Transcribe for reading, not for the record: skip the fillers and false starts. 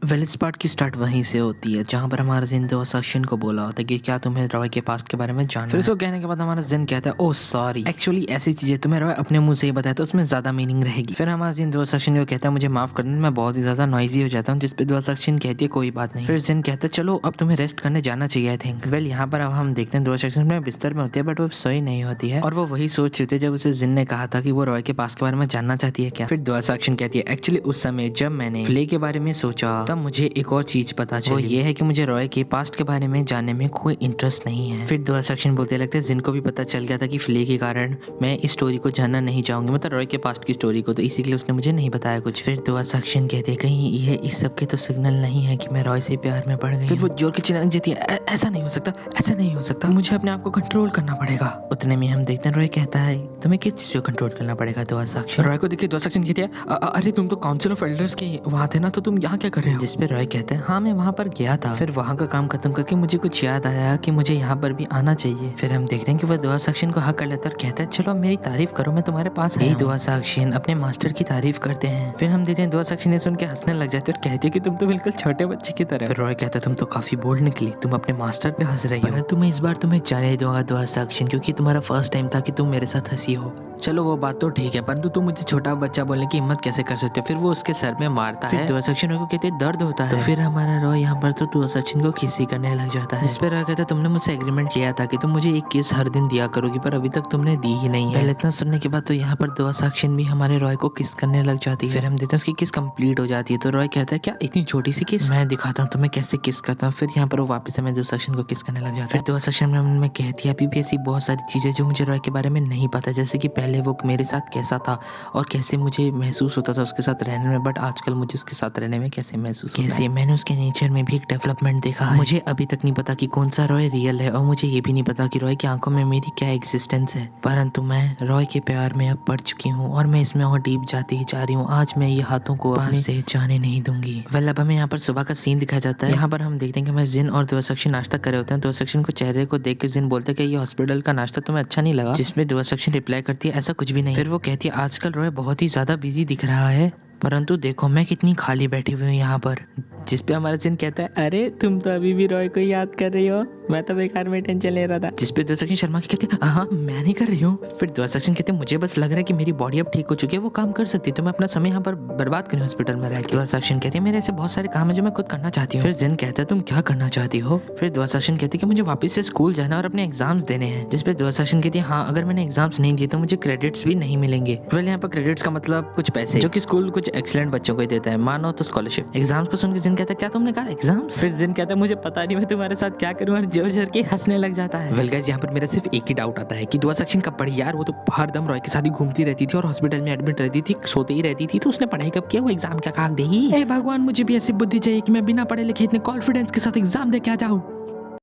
Well इस part की start वहीं से होती है जहाँ पर हमारा जिन दोस्त अक्षिन को बोला होता है कि क्या तुम्हें रॉय के पास्ट के बारे में जानना है। फिर उसको कहने के बाद हमारा जिन कहता है ओह सॉरी, एक्चुअली ऐसी चीजें तुम्हें रॉय अपने मुंह से ही बताया तो उसमें ज्यादा मीनिंग रहेगी। फिर हमारा जिन दोस्त अक्षिन को कहता है मुझे माफ करना, मैं बहुत ही ज्यादा नॉइजी हो जाता हूँ, जिसपे दोस्त अक्षिन कहती है कोई बात नहीं। फिर जिन कहता है चलो अब तुम्हें रेस्ट करने जाना चाहिए आई थिंक। वेल यहाँ पर अब हम देखते हैं दोस्त अक्षिन अपने बिस्तर में होती है बट वो सोई नहीं होती है और वो वही सोच रही थी जब उसे जिन ने कहा था कि वो रॉय के पास्ट के बारे में जानना चाहती है क्या। फिर दोस्त अक्षिन कहती है एक्चुअली उस समय जब मैंने फ्ले के बारे में सोचा तब मुझे एक और चीज पता चली, वो ये है कि मुझे रॉय के पास्ट के बारे में जानने में कोई इंटरेस्ट नहीं है। फिर दोस्त अक्षिन बोलते लगते हैं जिनको भी पता चल गया था कि फ्ले के कारण मैं इस स्टोरी को जानना नहीं चाहूंगी, मतलब रॉय के पास्ट की स्टोरी को, तो इसी के लिए उसने मुझे नहीं बताया कुछ। फिर दोस्त अक्षिन कहते हैं कहीं ये इस सब के तो सिग्नल नहीं है कि मैं रॉय से प्यार में पड़ गई। फिर वो जोर की चिल्लाने देती है ऐसा नहीं हो सकता, ऐसा नहीं हो सकता, मुझे अपने आप को कंट्रोल करना पड़ेगा। उतने में हम देखते हैं रॉय कहता है तुम्हें किस चीज को कंट्रोल करना पड़ेगा। दोस्त अक्षिन रॉय को देखिए दोस्त अक्षिन कहती है अरे तुम तो काउंसिल ऑफ एल्डर्स के वहाँ थे ना, तो तुम यहाँ क्या कर रहे हो। जिसपे रॉय कहते हैं हाँ मैं वहाँ पर गया था, फिर वहाँ का काम खत्म करके मुझे कुछ याद आया कि मुझे यहाँ पर भी आना चाहिए। फिर हम देखते हैं कि वो दोस्त अक्षिन को हक कर लेता है और कहता है चलो अब मेरी तारीफ करो, मैं तुम्हारे पास यही। दोस्त अक्षिन अपने मास्टर की तारीफ करते हैं। फिर हम देखते हैं दोस्त अक्षिन ने सुन के हंसने लग जाते हैं और कहती है कि तुम तो बिल्कुल छोटे बच्चे की तरह। फिर रॉय कहता है तुम तो काफी बोल्ड निकली, तुम अपने मास्टर पे हंस रही हो, तुम्हें इस बार तुम्हें जाने दूंगा दोस्त अक्षिन, क्योंकि तुम्हारा फर्स्ट टाइम था कि तुम मेरे साथ हंसी हो। चलो वो बात तो ठीक है, परंतु तुम मुझे छोटा बच्चा बोलने की हिम्मत कैसे कर सकते हो। फिर वो उसके सर में मारता है। दोस्त अक्षिन को कहते दर्द होता है, तो फिर हमारा रॉय यहाँ पर तो दोस्त अक्षिन को किसी करने लग जाता है। जिस पर रॉय कहता है तुमने मुझसे एग्रीमेंट लिया था कि तुम मुझे एक किस हर दिन दिया करोगी, पर अभी तक तुमने दी ही नहीं है। पहले इतना सुनने के बाद तो यहाँ पर दोस्त अक्षिन भी हमारे रॉय को किस करने लग जाती है। फिर हम देखते हैं उसकी किस कंप्लीट हो जाती है, तो रॉय कहता है क्या इतनी छोटी सी किस, मैं दिखाता हूँ तुम्हें कैसे किस करता हूँ। फिर यहाँ पर वो वापस हमें दोस्त अक्षिन को किस करने लग जाता है। फिर दोस्त अक्षिन में कहती है अभी भी ऐसी बहुत सारी चीजें जो मुझे रॉय के बारे में नहीं पता, जैसे कि पहले वो मेरे साथ कैसा था और कैसे मुझे महसूस होता था उसके साथ रहने में, बट आजकल मुझे उसके साथ रहने में कैसे महसूस होता है। कैसे मैंने उसके नेचर में भी एक डेवलपमेंट देखा है। मुझे अभी तक नहीं पता कि कौन सा रॉय रियल है और मुझे ये भी नहीं पता कि रॉय की आंखों में मेरी क्या एग्जिस्टेंस है, परंतु मैं रॉय के प्यार में अब पड़ चुकी हूँ और मैं इसमें और डीप जाती ही जा रही हूँ। आज मैं ये हाथों को पास से जाने नहीं दूंगी। वेल अब हमें यहाँ पर सुबह का सीन दिखाया जाता है। यहाँ पर हम देखते हैं कि मैं जिन और दोस्त अक्षिन नाश्ता कर रहे होते हैं। दोस्त अक्षिन को चेहरे को देख के जिन बोलते हैं कि ये हॉस्पिटल का नाश्ता तुम्हें अच्छा नहीं लगा, जिसमें दोस्त अक्षिन रिप्लाई करती है ऐसा कुछ भी नहीं। फिर वो कहती है आजकल रॉय बहुत ही ज्यादा बिजी दिख रहा है, परंतु देखो मैं कितनी खाली बैठी हुई हूँ यहाँ पर। जिसपे हमारा जिन कहता है अरे तुम तो अभी भी रॉय को याद कर रही हो, मैं तो बेकार में टेंशन ले रहा था। जिसपे दोस्त अक्षिन शर्मा के कहते हैं हाँ मैं नहीं कर रही हूँ। फिर दोस्त अक्षिन कहते हैं मुझे बस लग रहा है कि मेरी बॉडी अब ठीक हो चुकी है, वो काम कर सकती है, तो मैं अपना समय यहाँ पर बर्बाद करूँ हॉस्पिटल में रह के। दोस्त अक्षिन कहते हैं मेरे ऐसे बहुत सारे काम है जो मैं खुद करना चाहती हूँ। फिर जिन कहता है तुम क्या करना चाहती हो। फिर दोस्त अक्षिन कहती है कि मुझे वापस से स्कूल जाना और अपने एग्जाम्स देने हैं। जिसपे दोस्त अक्षिन कहती है हाँ अगर मैंने एग्जाम्स नहीं दिए तो मुझे क्रेडिट्स भी नहीं मिलेंगे। वेल यहाँ पर क्रेडिट्स का मतलब कुछ पैसे जो कि स्कूल कुछ एक्सीलेंट बच्चों को देता है, मानो तो स्कॉलरशिप। एग्जाम्स को सुन के जिन कहता है क्या तुमने कहा एग्जाम्स। फिर जिन कहता है मुझे पता नहीं मैं तुम्हारे साथ क्या करूँ, और जोर जोर के हंसने लग जाता है। वेल गाइस यहाँ पर मेरा सिर्फ एक ही डाउट आता है कि दोस्त अक्षिन कब पढ़ी यार, वो तो हर दम रॉय के साथ ही घूमती रहती थी और हॉस्पिटल में एडमिट रहती थी, सोते ही रहती थी, तो उसने पढ़ाई कब किया, वो एग्जाम क्या काग देगी। भगवान मुझे भी ऐसी बुद्धि चाहिए कि मैं बिना पढ़े लिखे इतने कॉन्फिडेंस के साथ एग्जाम दे के आ जाऊँ।